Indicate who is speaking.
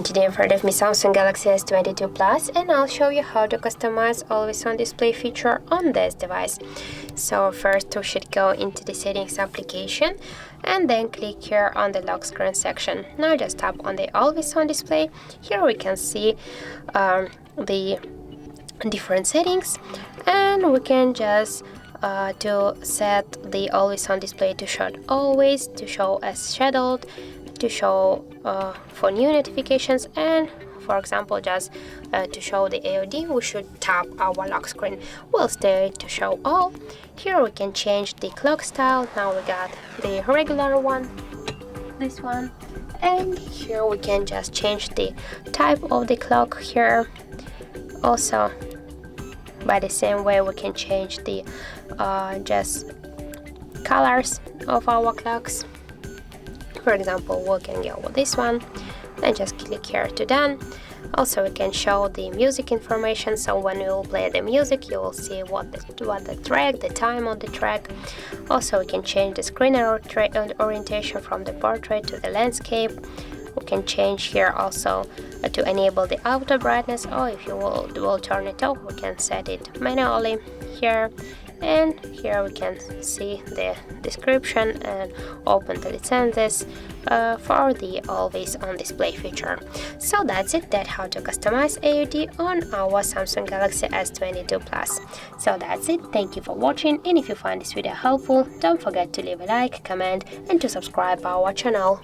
Speaker 1: Today in front of me Samsung Galaxy S22 Plus, and I'll show you how to customize always on display feature on this device. So first we should go into the settings application and then click here on the lock screen section. Now just tap on the always on display. Here we can see the different settings, and we can just to set the always on display to show always, to show as scheduled, to show for new notifications, and for example just to show the AOD we should tap our lock screen. We'll stay to show all. Here we can change the clock style. Now we got the regular one, this one, and here we can just change the type of the clock here. Also by the same way we can change the just colors of our clocks. For example, we can go with this one and just click here to done. Also we can show the music information, so when you will play the music you will see what the track, the time on the track. Also we can change the screen orientation from the portrait to the landscape. We can change here also to enable the auto brightness, or if you will turn it off, we can set it manually here. And here we can see the description and open the licenses for the always on display feature. So that's it, that's how to customize AOD on our Samsung Galaxy S22 Plus. So that's it, thank you for watching, and if you find this video helpful, don't forget to leave a like, comment and to subscribe our channel.